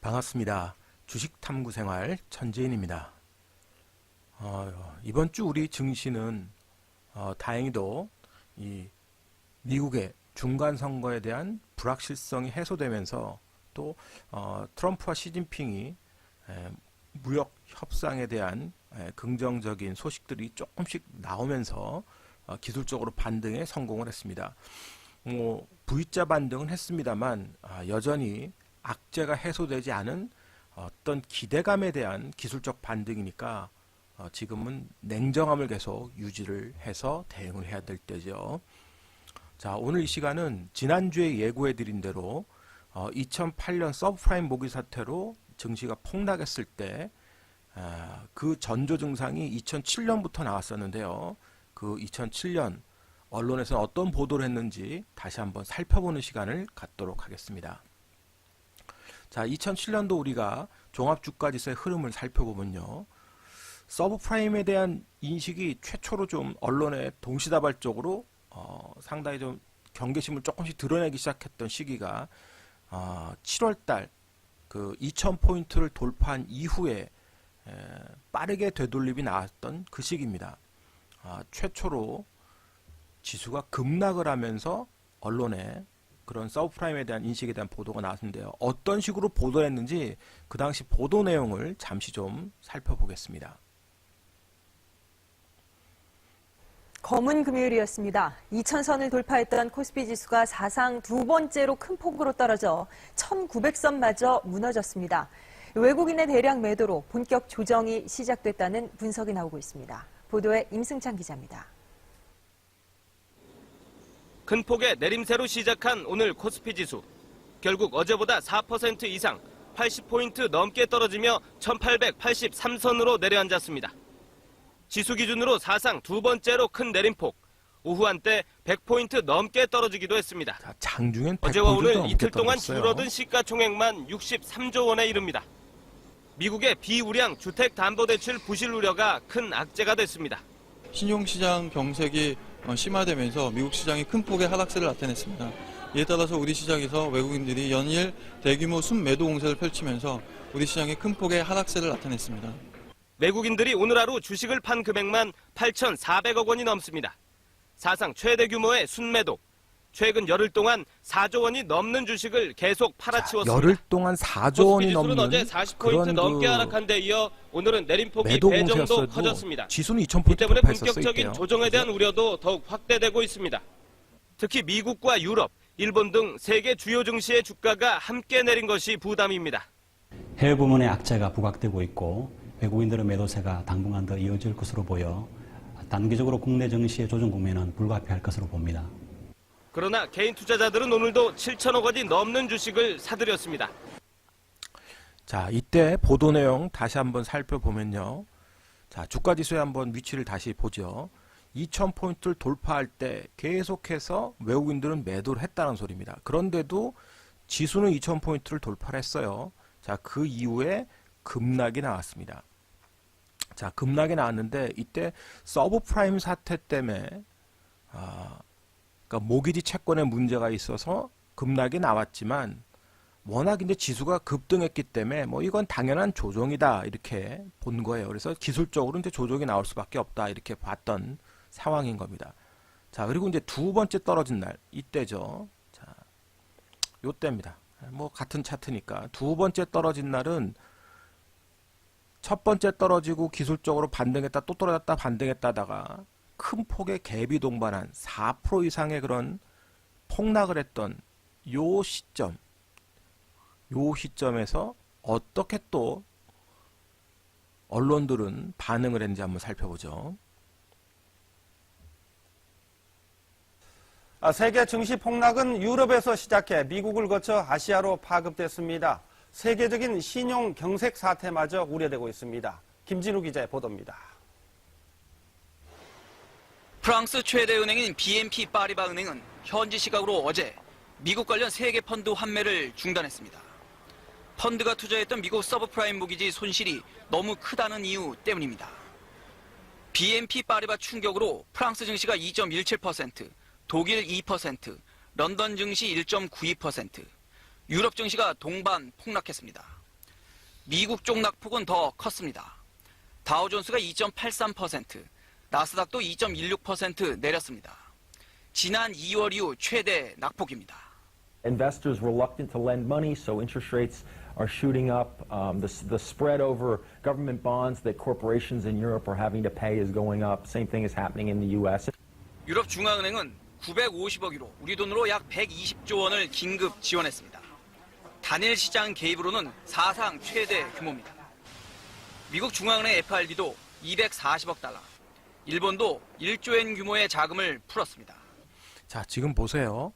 반갑습니다. 주식탐구생활 천재인입니다. 이번 주 우리 증시는 다행히도 이 미국의 중간선거에 대한 불확실성이 해소되면서 또 트럼프와 시진핑이 무역 협상에 대한 긍정적인 소식들이 조금씩 나오면서 기술적으로 반등에 성공을 했습니다. V자 반등은 했습니다만 여전히 악재가 해소되지 않은 어떤 기대감에 대한 기술적 반등이니까 지금은 냉정함을 계속 유지를 해서 대응을 해야 될 때죠. 자, 오늘 이 시간은 지난주에 예고해 드린 대로 2008년 서브프라임 모기 사태로 증시가 폭락했을 때 그 전조 증상이 2007년부터 나왔었는데요. 그 2007년 언론에서 어떤 보도를 했는지 다시 한번 살펴보는 시간을 갖도록 하겠습니다. 자, 2007년도 우리가 종합주가지수의 흐름을 살펴보면요. 서브프라임에 대한 인식이 최초로 좀 언론에 동시다발적으로 상당히 좀 경계심을 조금씩 드러내기 시작했던 시기가 7월달 그 2000포인트를 돌파한 이후에 빠르게 되돌림이 나왔던 그 시기입니다. 최초로 지수가 급락을 하면서 언론에 그런 서브프라임에 대한 인식에 대한 보도가 나왔는데요. 어떤 식으로 보도를 했는지 그 당시 보도 내용을 잠시 좀 살펴보겠습니다. 검은 금요일이었습니다. 2000선을 돌파했던 코스피 지수가 사상 두 번째로 큰 폭으로 떨어져 1900선마저 무너졌습니다. 외국인의 대량 매도로 본격 조정이 시작됐다는 분석이 나오고 있습니다. 보도에 임승찬 기자입니다. 큰 폭의 내림세로 시작한 오늘 코스피 지수. 결국 어제보다 4% 이상 80포인트 넘게 떨어지며 1883선으로 내려앉았습니다. 지수 기준으로 사상 두 번째로 큰 내림폭. 오후 한때 100포인트 넘게 떨어지기도 했습니다. 자, 장중엔 어제와 오늘 이틀 동안 떨어졌어요. 줄어든 시가총액만 63조 원에 이릅니다. 미국의 비우량 주택담보대출 부실 우려가 큰 악재가 됐습니다. 신용시장 경색이 심화되면서 미국 시장이 큰 폭의 하락세를 나타냈습니다. 이에 따라서 우리 시장에서 외국인들이 연일 대규모 순매도 공세를 펼치면서 우리 시장이 큰 폭의 하락세를 나타냈습니다. 외국인들이 오늘 하루 주식을 판 금액만 8,400억 원이 넘습니다. 사상 최대 규모의 순매도. 최근 열흘 동안 4조 원이 넘는 주식을 계속 팔아치웠습니다. 열흘 동안 4조 원이 넘는 어제 40포인트 넘게 하락한 데 이어 오늘은 내림폭이 매도 배 정도 공세였어도 커졌습니다. 지수는 이 2000포인트 때문에 돌파했었어요. 본격적인 이때요. 조정에 대한 우려도 더욱 확대되고 있습니다. 특히 미국과 유럽, 일본 등 세계 주요 증시의 주가가 함께 내린 것이 부담입니다. 해외 부문의 악재가 부각되고 있고 외국인들의 매도세가 당분간 더 이어질 것으로 보여 단기적으로 국내 증시의 조정 국면은 불가피할 것으로 봅니다. 그러나 개인 투자자들은 오늘도 7천억 원이 넘는 주식을 사들였습니다. 자, 이때 보도 내용 다시 한번 살펴보면요. 자, 주가지수에 한번 위치를 다시 보죠. 2000포인트를 돌파할 때 계속해서 외국인들은 매도를 했다는 소리입니다. 그런데도 지수는 2000포인트를 돌파를 했어요. 자, 그 이후에 급락이 나왔습니다. 자, 급락이 나왔는데 이때 서브프라임 사태 때문에 그러니까 모기지 채권에 문제가 있어서 급락이 나왔지만 워낙 이제 지수가 급등했기 때문에 뭐 이건 당연한 조정이다 이렇게 본 거예요. 그래서 기술적으로 이제 조정이 나올 수밖에 없다 이렇게 봤던 상황인 겁니다. 자, 그리고 이제 두 번째 떨어진 날 이때죠. 자, 요때입니다. 뭐 같은 차트니까 두 번째 떨어진 날은 첫 번째 떨어지고 기술적으로 반등했다 또 떨어졌다 반등했다다가 큰 폭의 갭이 동반한 4% 이상의 그런 폭락을 했던 요 시점에서 어떻게 또 언론들은 반응을 했는지 한번 살펴보죠. 세계 증시 폭락은 유럽에서 시작해 미국을 거쳐 아시아로 파급됐습니다. 세계적인 신용 경색 사태마저 우려되고 있습니다. 김진우 기자의 보도입니다. 프랑스 최대 은행인 BNP 파리바 은행은 현지 시각으로 어제 미국 관련 세계 펀드 환매를 중단했습니다. 펀드가 투자했던 미국 서브프라임 모기지 손실이 너무 크다는 이유 때문입니다. BNP 파리바 충격으로 프랑스 증시가 2.17%, 독일 2%, 런던 증시 1.92%, 유럽 증시가 동반 폭락했습니다. 미국 쪽 낙폭은 더 컸습니다. 다우존스가 2.83%, 나스닥도 2.16% 내렸습니다. 지난 2월 이후 최대 낙폭입니다. Investors reluctant to lend money, so interest rates are shooting up. The spread over government bonds that corporations in Europe are having to pay is going up. Same thing is happening in the U.S. 유럽 중앙은행은 950억 유로, 우리 돈으로 약 120조 원을 긴급 지원했습니다. 단일 시장 개입으로는 사상 최대 규모입니다. 미국 중앙은행 FRB도 240억 달러, 일본도 1조엔 규모의 자금을 풀었습니다. 자, 지금 보세요.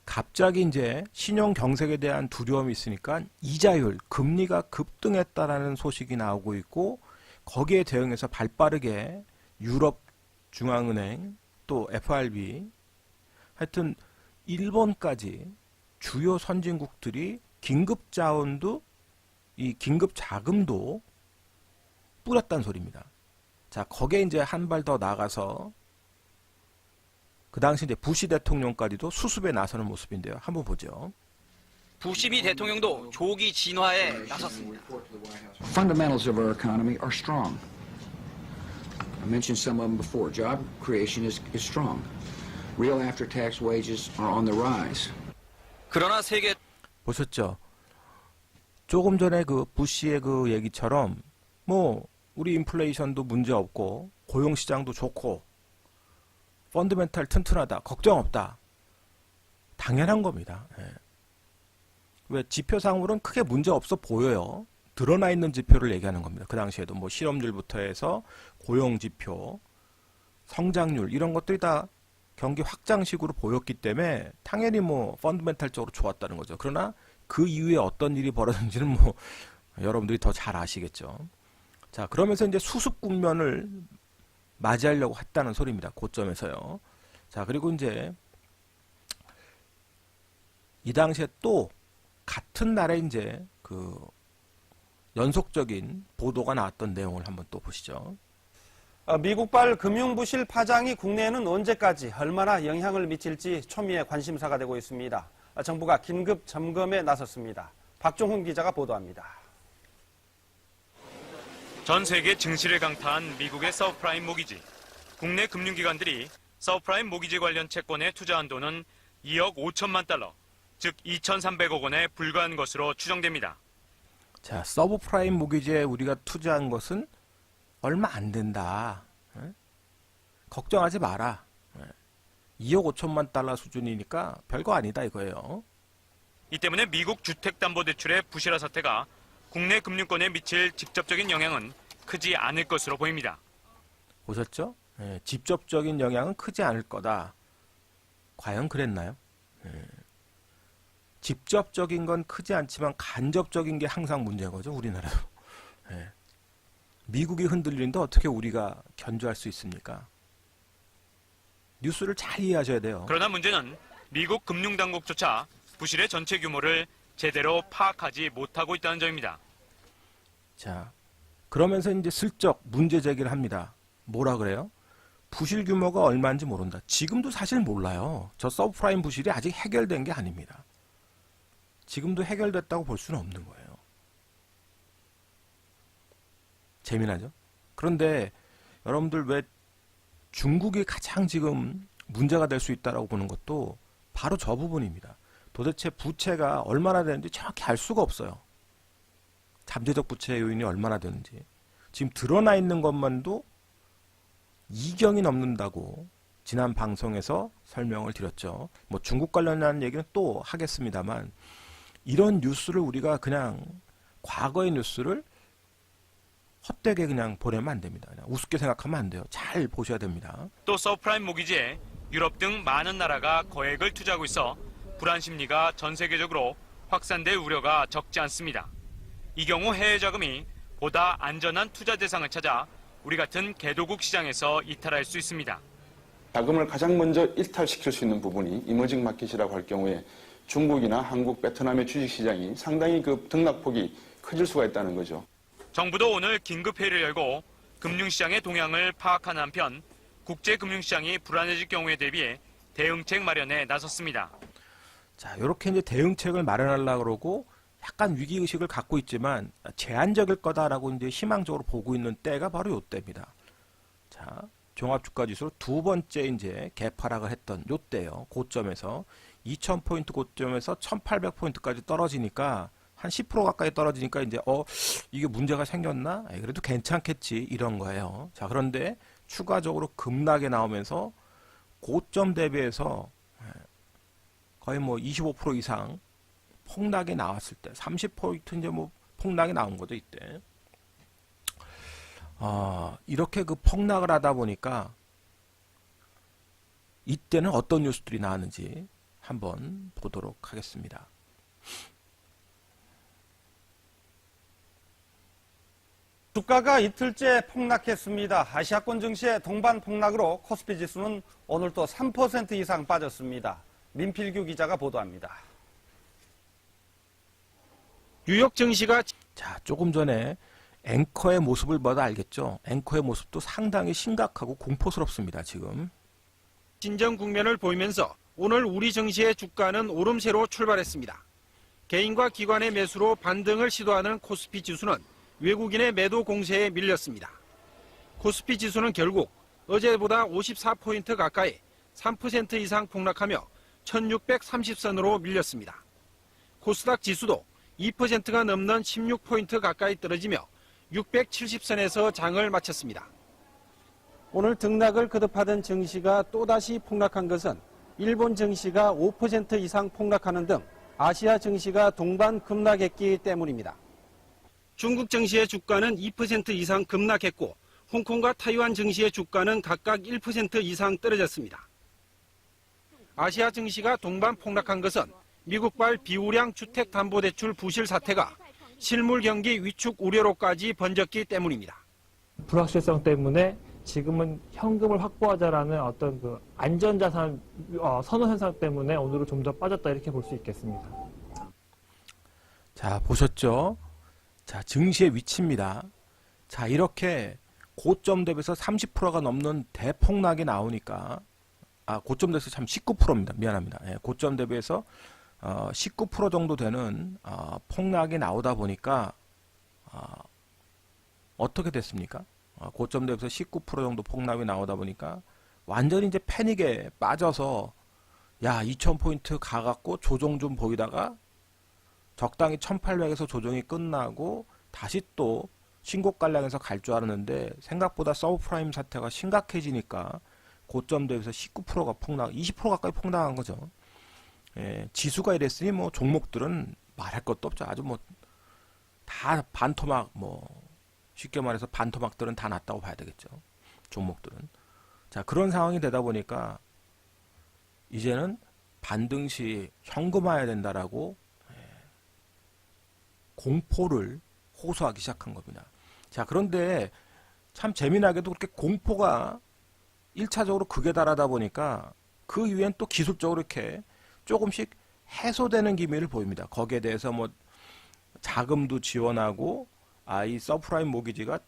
갑자기 이제 신용 경색에 대한 두려움이 있으니까 이자율, 금리가 급등했다라는 소식이 나오고 있고, 거기에 대응해서 발빠르게 유럽 중앙은행 또 FRB, 하여튼 일본까지 주요 선진국들이 긴급 자원도, 이 긴급 자금도 뿌렸다는 소리입니다. 자, 거기에 이제 한 발 더 나가서 그 당시 이제 부시 대통령까지도 수습에 나서는 모습인데요. 한번 보죠. 부시미 대통령도 조기 진화에 나섰습니다. Fundamentals of our economy are strong. I mentioned some of them before. Job creation is strong. Real after-tax wages are on the rise. 그러나 세계 보셨죠? 조금 전에 그 부시의 그 얘기처럼 뭐 우리 인플레이션도 문제 없고 고용 시장도 좋고 펀드멘탈 튼튼하다, 걱정 없다. 당연한 겁니다. 예. 왜 지표상으로는 크게 문제 없어 보여요. 드러나 있는 지표를 얘기하는 겁니다. 그 당시에도 뭐 실업률부터 해서 고용 지표, 성장률 이런 것들이 다 경기 확장식으로 보였기 때문에 당연히 뭐 펀드멘탈적으로 좋았다는 거죠. 그러나 그 이후에 어떤 일이 벌어졌는지는 뭐 여러분들이 더 잘 아시겠죠. 자, 그러면서 이제 수습 국면을 맞이하려고 했다는 소리입니다. 고점에서요. 자, 그리고 이제 이 당시에 또 같은 날에 이제 그 연속적인 보도가 나왔던 내용을 한번 또 보시죠. 미국발 금융부실 파장이 국내에는 언제까지 얼마나 영향을 미칠지 초미의 관심사가 되고 있습니다. 정부가 긴급 점검에 나섰습니다. 박종훈 기자가 보도합니다. 전 세계 증시를 강타한 미국의 서브프라임 모기지. 국내 금융기관들이 서브프라임 모기지 관련 채권에 투자한 돈은 2억 5천만 달러, 즉 2,300억 원에 불과한 것으로 추정됩니다. 자, 서브프라임 모기지에 우리가 투자한 것은 얼마 안 된다. 걱정하지 마라. 2억 5천만 달러 수준이니까 별거 아니다 이거예요. 이 때문에 미국 주택담보대출의 부실화 사태가 국내 금융권에 미칠 직접적인 영향은 크지 않을 것으로 보입니다. 보셨죠? 직접적인 영향은 크지 않을 거다. 과연 그랬나요? 직접적인 건 크지 않지만 간접적인 게 항상 문제인 거죠, 우리나라도. 미국이 흔들리는데 어떻게 우리가 견주할 수 있습니까? 뉴스를 잘 이해하셔야 돼요. 그러나 문제는 미국 금융당국조차 부실의 전체 규모를 제대로 파악하지 못하고 있다는 점입니다. 자, 그러면서 이제 슬쩍 문제 제기를 합니다. 뭐라 그래요? 부실 규모가 얼마인지 모른다. 지금도 사실 몰라요. 저 서브프라임 부실이 아직 해결된 게 아닙니다. 지금도 해결됐다고 볼 수는 없는 거예요. 재미나죠? 그런데 여러분들 왜 중국이 가장 지금 문제가 될 수 있다라고 보는 것도 바로 저 부분입니다. 도대체 부채가 얼마나 되는지 정확히 알 수가 없어요. 잠재적 부채 요인이 얼마나 되는지. 지금 드러나 있는 것만도 2경이 넘는다고 지난 방송에서 설명을 드렸죠. 뭐 중국 관련한 얘기는 또 하겠습니다만 이런 뉴스를 우리가 그냥 과거의 뉴스를 헛되게 그냥 보내면 안 됩니다. 그냥 우습게 생각하면 안 돼요. 잘 보셔야 됩니다. 또 서브프라임 모기지에 유럽 등 많은 나라가 거액을 투자하고 있어 불안 심리가 전 세계적으로 확산될 우려가 적지 않습니다. 이 경우 해외 자금이 보다 안전한 투자 대상을 찾아 우리 같은 개도국 시장에서 이탈할 수 있습니다. 자금을 가장 먼저 이탈시킬 수 있는 부분이 이머징 마켓이라고 할 경우에 중국이나 한국, 베트남의 주식시장이 상당히 그 등락폭이 커질 수가 있다는 거죠. 정부도 오늘 긴급회의를 열고 금융시장의 동향을 파악하는 한편 국제금융시장이 불안해질 경우에 대비해 대응책 마련에 나섰습니다. 자, 이렇게 이제 대응책을 마련하려고 그러고 약간 위기의식을 갖고 있지만 제한적일 거다라고 이제 희망적으로 보고 있는 때가 바로 이때입니다. 자, 종합주가지수 두 번째 이제 개파락을 했던 이때요. 고점에서 2000포인트 고점에서 1800포인트까지 떨어지니까 한 10% 가까이 떨어지니까 이제 이게 문제가 생겼나? 그래도 괜찮겠지 이런 거예요. 자, 그런데 추가적으로 급락이 나오면서 고점 대비해서 거의 뭐 25% 이상 폭락이 나왔을 때 30포인트 이제 뭐 폭락이 나온 거죠 이때. 이렇게 그 폭락을 하다 보니까 이때는 어떤 뉴스들이 나왔는지 한번 보도록 하겠습니다. 주가가 이틀째 폭락했습니다. 아시아권 증시의 동반 폭락으로 코스피 지수는 오늘 또 3% 이상 빠졌습니다. 민필규 기자가 보도합니다. 뉴욕 증시가 자, 조금 전에 앵커의 모습을 봐도 알겠죠. 앵커의 모습도 상당히 심각하고 공포스럽습니다. 지금 진정 국면을 보이면서 오늘 우리 증시의 주가는 오름세로 출발했습니다. 개인과 기관의 매수로 반등을 시도하는 코스피 지수는 외국인의 매도 공세에 밀렸습니다. 코스피 지수는 결국 어제보다 54포인트 가까이 3% 이상 폭락하며 1630선으로 밀렸습니다. 코스닥 지수도 2%가 넘는 16포인트 가까이 떨어지며 670선에서 장을 마쳤습니다. 오늘 등락을 거듭하던 증시가 또다시 폭락한 것은 일본 증시가 5% 이상 폭락하는 등 아시아 증시가 동반 급락했기 때문입니다. 중국 증시의 주가는 2% 이상 급락했고 홍콩과 타이완 증시의 주가는 각각 1% 이상 떨어졌습니다. 아시아 증시가 동반 폭락한 것은 미국발 비우량 주택담보대출 부실 사태가 실물 경기 위축 우려로까지 번졌기 때문입니다. 불확실성 때문에 지금은 현금을 확보하자라는 어떤 그 안전자산 선호 현상 때문에 오늘은 좀 더 빠졌다 이렇게 볼 수 있겠습니다. 자, 보셨죠? 자, 증시의 위치입니다. 자, 이렇게 고점 대비해서 30%가 넘는 대폭락이 나오니까 고점 대비해서 참 19%입니다. 미안합니다. 고점 대비해서 19% 정도 되는 폭락이 나오다 보니까 어떻게 됐습니까? 고점 대비해서 19% 정도 폭락이 나오다 보니까 완전히 이제 패닉에 빠져서 2000포인트 가갖고 조정 좀 보이다가 적당히 1800에서 조정이 끝나고 다시 또 신고가량에서 갈 줄 알았는데 생각보다 서브프라임 사태가 심각해지니까 고점 대비해서 19%가 폭락, 20% 가까이 폭락한 거죠. 지수가 이랬으니 뭐 종목들은 말할 것도 없죠. 아주 뭐 다 반토막, 쉽게 말해서 반토막들은 다 났다고 봐야 되겠죠. 종목들은. 자, 그런 상황이 되다 보니까 이제는 반등 시 현금화해야 된다라고 공포를 호소하기 시작한 겁니다. 자, 그런데 참 재미나게도 그렇게 공포가 1차적으로 극에 달하다 보니까 그 이후엔 또 기술적으로 이렇게 조금씩 해소되는 기미를 보입니다. 거기에 대해서 자금도 지원하고 이 서프라임 모기지가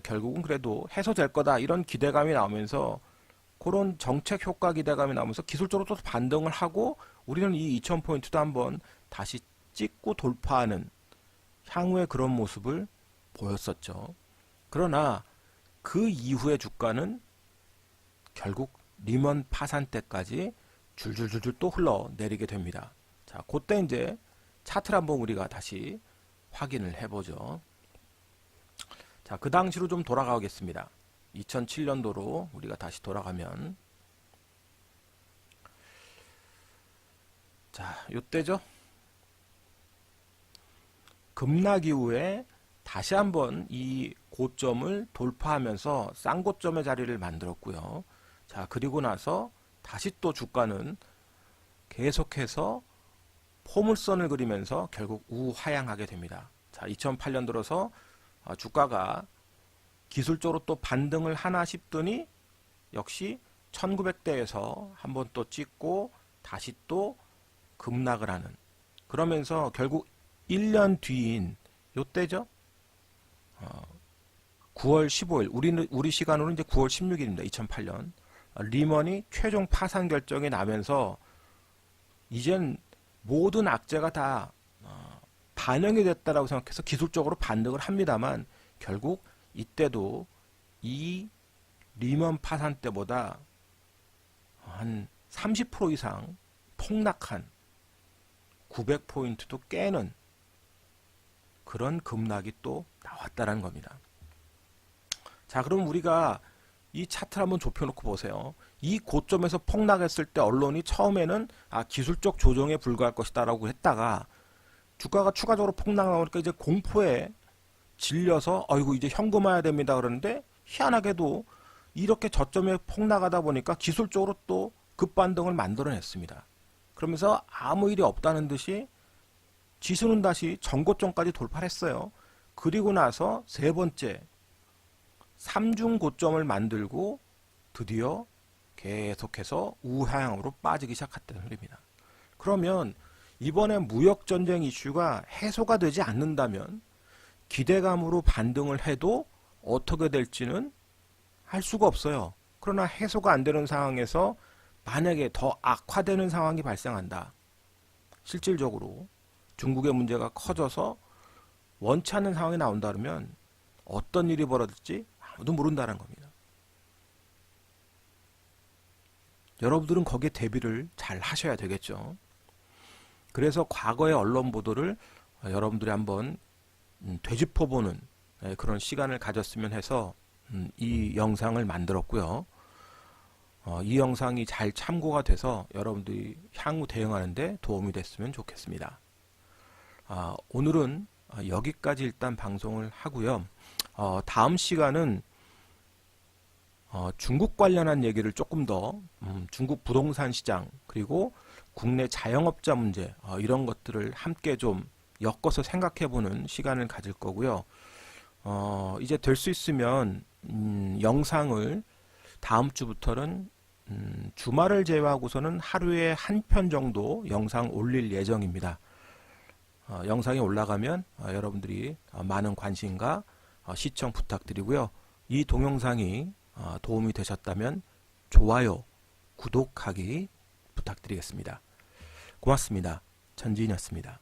결국은 그래도 해소될 거다 이런 기대감이 나오면서 그런 정책 효과 기대감이 나오면서 기술적으로 또 반등을 하고 우리는 이 2000포인트도 한번 다시 찍고 돌파하는 향후의 그런 모습을 보였었죠. 그러나 그 이후의 주가는 결국 리먼 파산 때까지 줄줄줄줄 또 흘러내리게 됩니다. 자, 그때 이제 차트를 한번 우리가 다시 확인을 해보죠. 자, 그 당시로 좀 돌아가겠습니다. 2007년도로 우리가 다시 돌아가면 자, 요때죠. 급락 이후에 다시 한번 이 고점을 돌파하면서 쌍고점의 자리를 만들었고요. 자, 그리고 나서 다시 또 주가는 계속해서 포물선을 그리면서 결국 우하향하게 됩니다. 자, 2008년 들어서 주가가 기술적으로 또 반등을 하나 싶더니 역시 1900대에서 한번 또 찍고 다시 또 급락을 하는, 그러면서 결국 1년 뒤인 요때죠. 9월 15일 우리 시간으로 이제 9월 16일입니다. 2008년 리먼이 최종 파산 결정이 나면서 이젠 모든 악재가 다 반영이 됐다라고 생각해서 기술적으로 반등을 합니다만 결국 이때도 이 리먼 파산 때보다 한 30% 이상 폭락한 900포인트도 깨는 그런 급락이 또 나왔다는 겁니다. 자, 그럼 우리가 이 차트를 한번 좁혀놓고 보세요. 이 고점에서 폭락했을 때 언론이 처음에는 기술적 조정에 불과할 것이다 라고 했다가 주가가 추가적으로 폭락 나오니까 이제 공포에 질려서 어이구 이제 현금화해야 됩니다 그러는데 희한하게도 이렇게 저점에 폭락하다 보니까 기술적으로 또 급반등을 만들어냈습니다. 그러면서 아무 일이 없다는 듯이 지수는 다시 전고점까지 돌파를 했어요. 그리고 나서 세 번째 3중 고점을 만들고 드디어 계속해서 우하향으로 빠지기 시작했다는 소리입니다. 그러면 이번에 무역전쟁 이슈가 해소가 되지 않는다면 기대감으로 반등을 해도 어떻게 될지는 할 수가 없어요. 그러나 해소가 안 되는 상황에서 만약에 더 악화되는 상황이 발생한다. 실질적으로 중국의 문제가 커져서 원치 않는 상황이 나온다 그러면 어떤 일이 벌어질지 아무도 모른다는 겁니다. 여러분들은 거기에 대비를 잘 하셔야 되겠죠. 그래서 과거의 언론 보도를 여러분들이 한번 되짚어보는 그런 시간을 가졌으면 해서 이 영상을 만들었고요. 이 영상이 잘 참고가 돼서 여러분들이 향후 대응하는데 도움이 됐으면 좋겠습니다. 오늘은 여기까지 일단 방송을 하고요. 다음 시간은 중국 관련한 얘기를 조금 더 중국 부동산 시장 그리고 국내 자영업자 문제 이런 것들을 함께 좀 엮어서 생각해보는 시간을 가질 거고요. 이제 될 수 있으면 영상을 다음 주부터는 주말을 제외하고서는 하루에 한 편 정도 영상 올릴 예정입니다. 영상이 올라가면 여러분들이 많은 관심과 시청 부탁드리고요. 이 동영상이 도움이 되셨다면 좋아요, 구독하기 부탁드리겠습니다. 고맙습니다. 전지인이었습니다.